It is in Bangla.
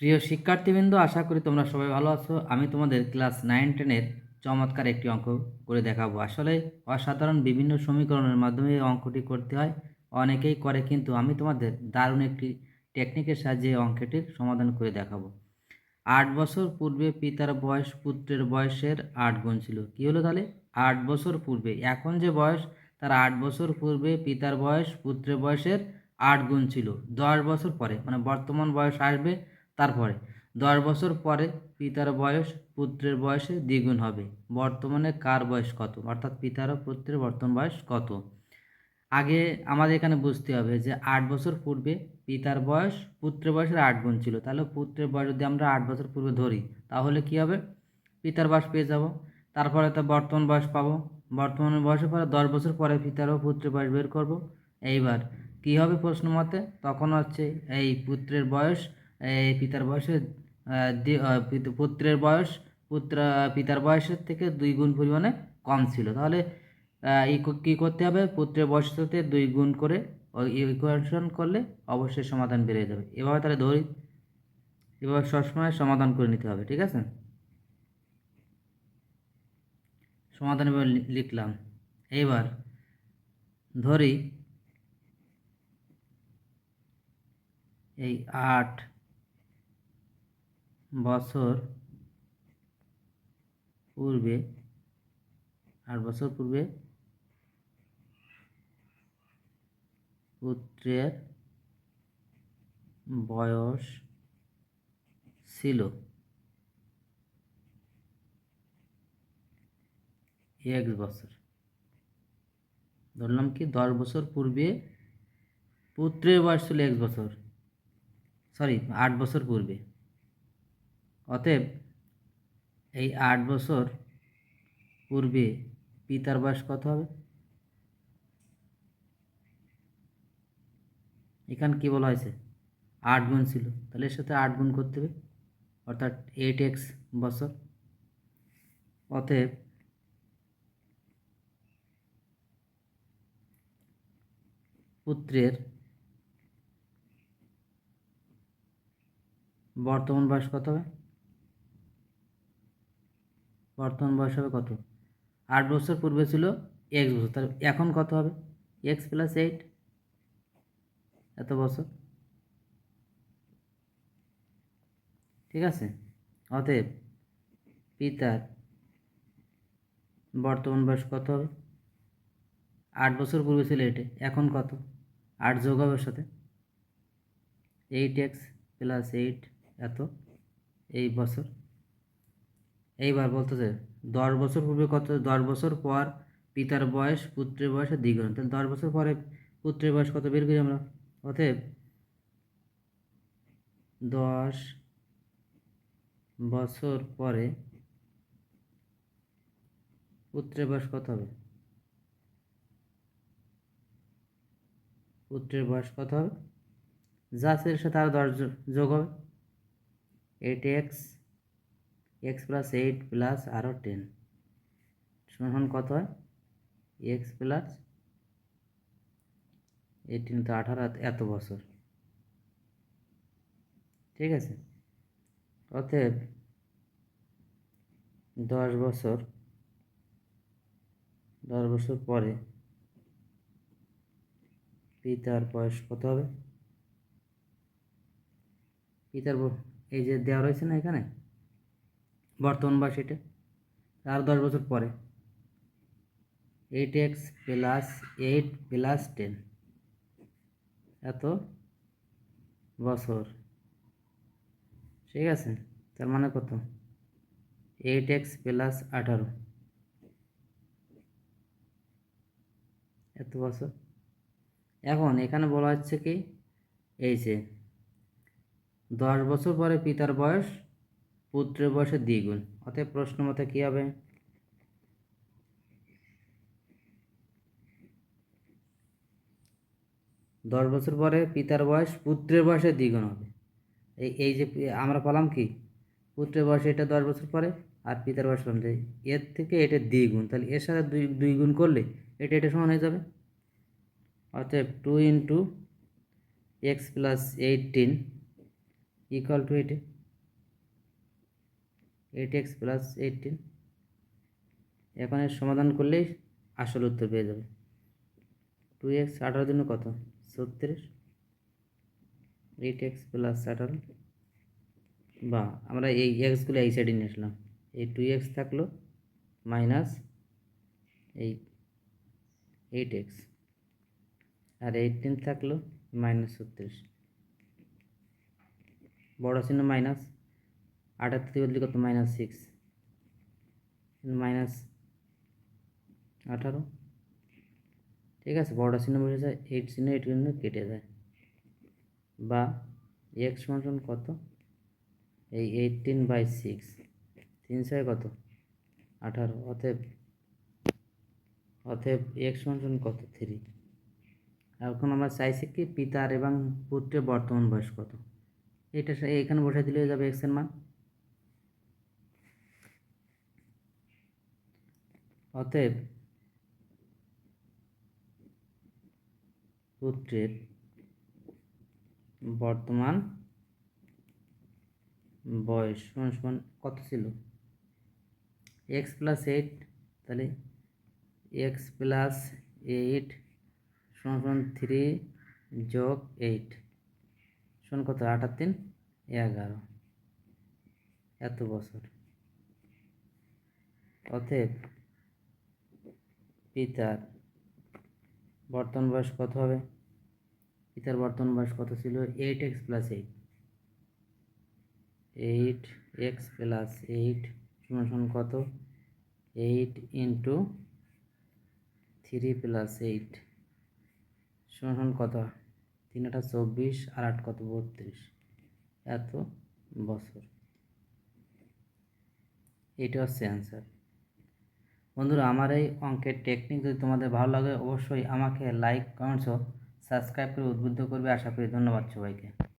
প্রিয় শিক্ষার্থীবৃন্দ, আশা করি তোমরা সবাই ভালো আছো। আমি তোমাদের ক্লাস 9-10-এর চমৎকার একটি অঙ্ক করে দেখাবো। আসলে অসাধারণ বিভিন্ন সমীকরণের মাধ্যমে এই অঙ্কটি করতে হয়। অনেকেই করে, কিন্তু আমি তোমাদের দারুণ একটি টেকনিকের সাহায্যে এই অঙ্কটির সমাধান করে দেখাবো। 8 বছর পূর্বে পিতার বয়স পুত্রের বয়সের 8 গুণ ছিল। কি হলো তাহলে? 8 বছর পূর্বে, এখন যে বয়স তার 8 বছর পূর্বে পিতার বয়স পুত্রের বয়সের 8 গুণ ছিল। 10 বছর পরে, মানে বর্তমান বয়স আসবে, তারপরে 10 বছর পরে পিতার বয়স পুত্রের বয়সে দ্বিগুণ হবে। বর্তমানে কার বয়স কত? অর্থাৎ পিতার ও পুত্রের বর্তমান বয়স কত? আগে আমাদের এখানে বুঝতে হবে যে 8 বছর পূর্বে পিতার বয়স পুত্রের বয়সের 8 গুণ ছিল। তাহলে পুত্রের বয়স যদি আমরা 8 বছর পূর্বে ধরি, তাহলে কি হবে? পিতার বয়স পেয়ে যাব। তারপরে তো বর্তমান বয়স পাবো। বর্তমান বয়সের পরে 10 বছর পরে পিতার ও পুত্রের বয়স বের করব। এইবার কি হবে প্রশ্ন মতে? তখন হচ্ছে এই পুত্রের বয়স এই পিতার বয়সের পুত্রের বয়স পিতার বয়সের থেকে 2 গুণ পরিমাণে কম ছিল। তাহলে কী করতে হবে? পুত্রের বয়সের সাথে 2 গুণ করে ওই ইকুয়েশন করলে অবশ্যই সমাধান বেড়ে যাবে। এভাবে তাহলে ধরি, এভাবে সবসময় সমাধান করে নিতে হবে, ঠিক আছে? সমাধান এবার লিখলাম। এইবার ধরি এই 8 বছর পূর্বে 8 বছর পূর্বে পুত্রের বয়স ছিল x বছর। ধরলাম কি 10 বছর পূর্বে পুত্রের বয়স ছিল x বছর, 8 বছর পূর্বে। অতএব এই 8 বছর পূর্বে পিতার বয়স কত হবে? এখানে কি বলা হয়েছে? 8 গুণ ছিল, তাহলে এর সাথে 8 গুণ করতে হবে, অর্থাৎ 8x বছর। অতএব পুত্রের বর্তমান বয়স কত হবে? বর্তমান বয়স হবে কত? 8 বছর পূর্বে ছিল x বছর, তাহলে এখন কত হবে? x প্লাস 8, এত বছর, ঠিক আছে? অতএব পিতার বর্তমান বয়স কত হবে? 8 বছর পূর্বে ছিল 8, এখন কত? 8 যোগ হবে ওর সাথে, 8x প্লাস 8, এত এই বছর। এইবার বলতেছে 10 বছর পূর্বে কত? 10 বছর পর পিতার বয়স পুত্রের বয়সের দ্বিগুণ। তাহলে 10 বছর পরে পুত্রের বয়স কত বের করি আমরা। অতএব 10 বছর পরে পুত্রের বয়স কত হবে? পুত্রের বয়স কত হবে? যা এর সাথে আরও 10 যোগ হবে, 8x, x প্লাস 8 প্লাস আরও 10 সমান কত হয়? x প্লাস 18 তো 18, এত বছর, ঠিক আছে? অতএব 10 বছর পরে পিতার বয়স কত হবে? পিতার এই যে দেওয়া রয়েছে না এখানে বর্তমান বয়স, এটা আর 10 বছর পরে 8x প্লাস 8 প্লাস 10, এত বছর, ঠিক আছে? তার মানে কত? 8x প্লাস 18, এত বছর। এখন এখানে বলা হচ্ছে কি, এই যে 10 বছর পরে পিতার বয়স পুত্রের বয়সের দ্বিগুণ। অতএব প্রশ্ন মতে কী হবে? 10 বছর পরে পিতার বয়স পুত্রের বয়সের দ্বিগুণ হবে। এই যে আমরা পেলাম কি, পুত্রের বয়স এটা 10 বছর পরে, আর পিতার বয়স অনুযায়ী এর থেকে এটা দ্বিগুণ, তাহলে এর সাথে দুই গুণ করলে এটা সমান হয়ে যাবে। অতএব 2 × x plus 18 equal to 8x plus 18। এখন এর সমাধান করলেই আসল উত্তর পেয়ে যাবে। 2x 18 জন্য কত? 36। 8x প্লাস 18, বা আমরা এই এক্সগুলো এই সাইডে নিয়ে আসলাম। এই 2x থাকলো মাইনাস এই 8x, আর 18 থাকলো মাইনাস 36। বড় চিহ্ন মাইনাস, 78 বদলি কত? -6, মাইনাস 18। ঠিক আছে, বড় চিহ্ন বসে যায়, 8 চিহ্ন 8 চিহ্ন কেটে যায়। বা এক্স সমান কত? এই 18/6, 3 6 কত? 18। অতএব এক্স সমান কত? 3। এখন আমরা চাইছি কি পিতার এবং পুত্রের বর্তমান বয়স কত। এটা এখানে বসে দিলে যাবে এক্স এর মান। অতএব পুত্রের বর্তমান বয়স সমান কত ছিল? এক্স প্লাস 8, তাহলে এক্স প্লাস 8 সমান 3 যোগ 8 সমান কত? 8 আর 3 11, এত বছর। অতএব পিতার বর্তমান বয়স কত হবে? পিতার বর্তমান বয়স কত ছিল? 8x প্লাস 8 প্লাস 8 সমান কত? 8 ইন্টু 3 প্লাস 8 সমান কত? 3 8 24 আর 8 কত? 32, এত বছর। এটা হচ্ছে অ্যান্সার। বন্ধুরা, আমার এই অঙ্কের টেকনিক যদি তোমাদের ভালো লাগে অবশ্যই আমাকে লাইক, কমেন্টস ও সাবস্ক্রাইব করে উদ্বুদ্ধ করবে আশা করি। ধন্যবাদ সবাইকে।